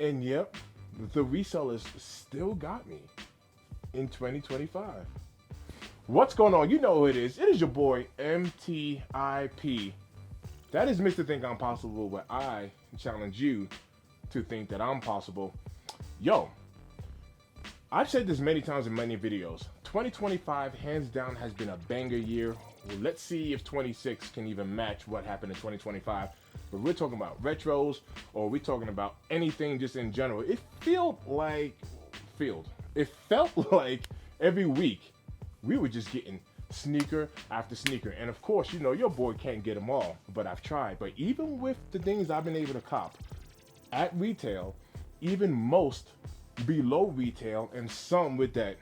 And yep, the resellers still got me in 2025. What's going on? You know who it is. It is your boy MTIP. That is Mr. Think I'm Possible, where I challenge you to think that I'm possible. Yo, I've said this many times in many videos. 2025, hands down, has been a banger year. Well, let's see if 26 can even match what happened in 2025. But we're talking about retros, or we're talking about anything just in general. It felt like every week we were just getting sneaker after sneaker. And of course, you know, your boy can't get them all, but I've tried. But even with the things I've been able to cop at retail, even most below retail, and some with that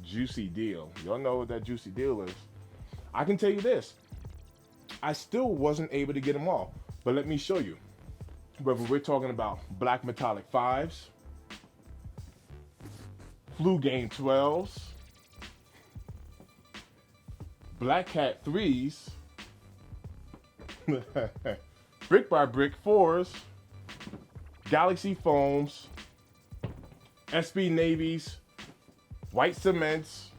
juicy deal. Y'all know what that juicy deal is. I can tell you this, I still wasn't able to get them all. But let me show you. Whether we're talking about black metallic 5s, flu game 12s, black cat 3s, brick by brick 4s, Galaxy foams, SB navies, white cements,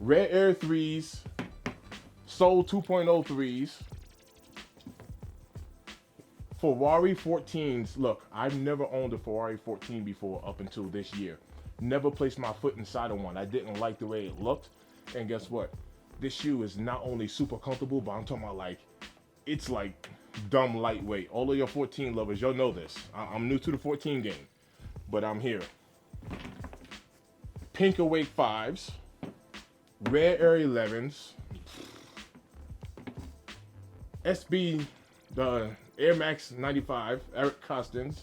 red air 3s, Soul 2.0 3s, Ferrari 14s. Look, I've never owned a Ferrari 14 before up until this year. Never placed my foot inside of one. I didn't like the way it looked. And guess what? This shoe is not only super comfortable, but I'm talking about like, it's like dumb lightweight. All of your 14 lovers, y'all know this. I'm new to the 14 game, but I'm here. Pink Awake 5s, Red Air 11s, SB, the Air Max 95, Eric Costins,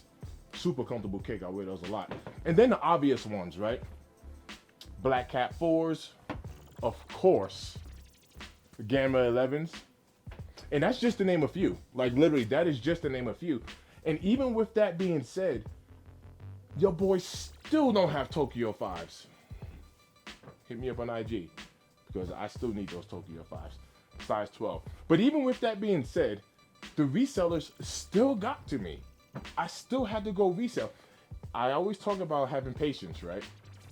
super comfortable kick. I wear those a lot. And then the obvious ones, right? Black Cat 4s, of course, Gamma 11s. And that's just to name a few. Like literally, that is just to name a few. And even with that being said, your boys still don't have Tokyo 5s. Hit me up on IG, because I still need those Tokyo 5s, size 12. But even with that being said, the resellers still got to me. I still had to go resell. I always talk about having patience, right?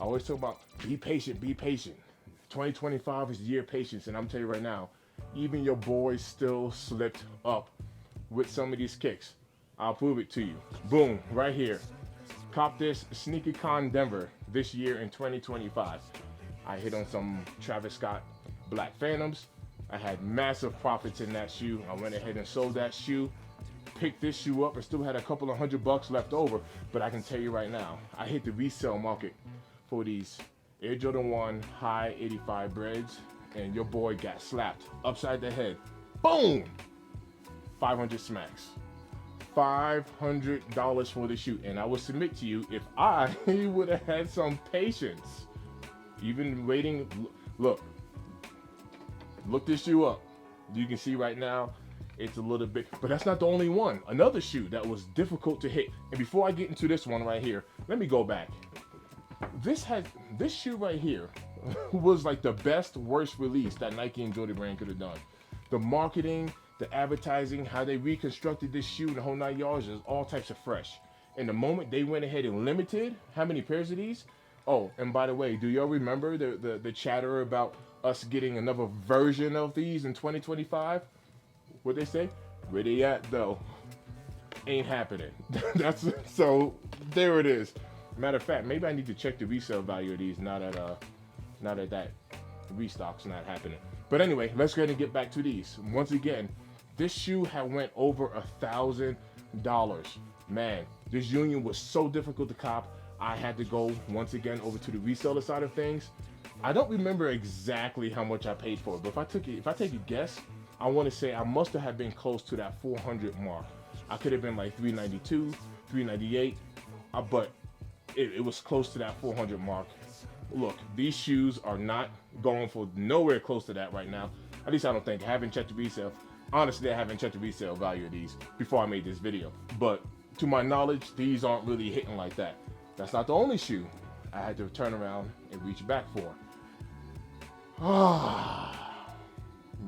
I always talk about be patient, be patient. 2025 is the year of patience, and I'm telling you right now, even your boys still slipped up with some of these kicks. I'll prove it to you. Boom, right here. Cop this SneakerCon Denver this year in 2025. I hit on some Travis Scott Black Phantoms. I had massive profits in that shoe. I went ahead and sold that shoe, picked this shoe up, and still had a couple of $100 left over. But I can tell you right now, I hit the resale market for these Air Jordan 1 High 85 Breds, and your boy got slapped upside the head. Boom! 500 smacks. $500 for the shoe. And I will submit to you, if I would have had some patience, even waiting, look this shoe up. You can see right now, it's a little bit, but that's not the only one. Another shoe that was difficult to hit. And before I get into this one right here, let me go back. This shoe right here was like the best, worst release that Nike and Jordan brand could have done. The marketing, the advertising, how they reconstructed this shoe, the whole 9 yards is all types of fresh. And the moment they went ahead and limited how many pairs of these. Oh, and by the way, do y'all remember the chatter about us getting another version of these in 2025? What they say? Where they at though? Ain't happening. So there it is. Matter of fact, maybe I need to check the resale value of these now that that restock's not happening. But anyway, let's go ahead and get back to these. Once again, this shoe had went over $1,000. Man, this union was so difficult to cop. I had to go once again over to the reseller side of things. I don't remember exactly how much I paid for it, but if I take a guess, I want to say I must have been close to that 400 mark. I could have been like 392, 398, but it was close to that 400 mark. Look, these shoes are not going for nowhere close to that right now. At least I don't think. I haven't checked the resale. Honestly, I haven't checked the resale value of these before I made this video. But to my knowledge, these aren't really hitting like that. That's not the only shoe I had to turn around and reach back for.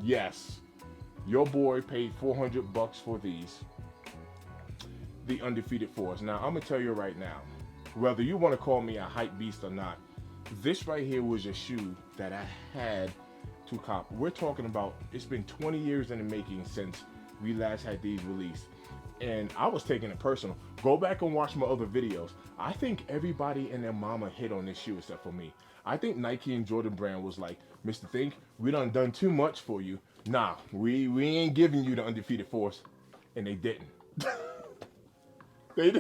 Yes, your boy paid $400 for these. the Undefeated 4s. Now, I'm going to tell you right now, whether you want to call me a hype beast or not, this right here was a shoe that I had to cop. We're talking about, it's been 20 years in the making since we last had these released. And I was taking it personal. Go back and watch my other videos. I think everybody and their mama hit on this shoe except for me. I think Nike and Jordan Brand was like, Mr. Think, we done too much for you. Nah, we ain't giving you the Undefeated 4s. And they didn't. They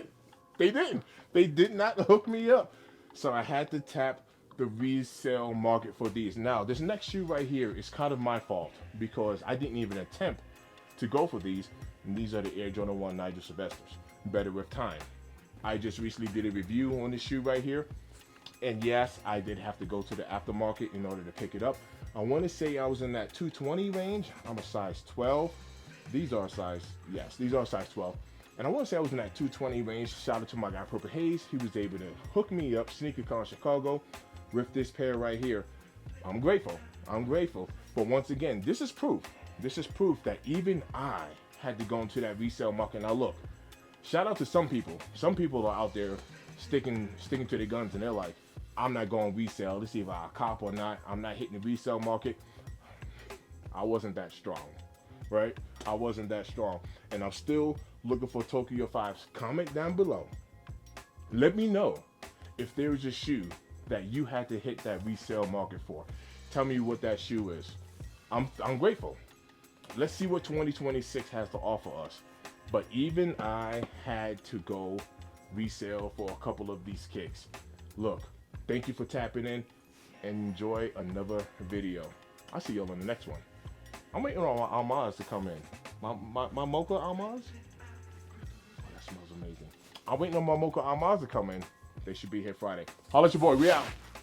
didn't. They did not hook me up. So I had to tap the resale market for these. Now, this next shoe right here is kind of my fault because I didn't even attempt to go for these. And these are the Air Jordan 1 Nigel Sylvesters. Better with time. I just recently did a review on this shoe right here. And yes, I did have to go to the aftermarket in order to pick it up. I want to say I was in that 220 range. I'm a size 12. These are size 12. And I want to say I was in that 220 range. Shout out to my guy Purple Hayes. He was able to hook me up, SneakerCon Chicago, with this pair right here. I'm grateful. But once again, this is proof. This is proof that even I had to go into that resale market. Now look, shout out to some people. Some people are out there sticking to their guns, and they're like, I'm not going resale. Let's see if I cop or not. I'm not hitting the resale market. I wasn't that strong, right? I wasn't that strong. And I'm still looking for Tokyo 5s. Comment down below. Let me know if there is a shoe that you had to hit that resale market for. Tell me what that shoe is. I'm grateful. Let's see what 2026 has to offer us. But even I had to go resale for a couple of these kicks. Look, thank you for tapping in. Enjoy another video. I'll see y'all on the next one. I'm waiting on my Almaz to come in. My Mocha Almaz? Oh, that smells amazing. I'm waiting on my Mocha Almaz to come in. They should be here Friday. Holla at your boy. We out.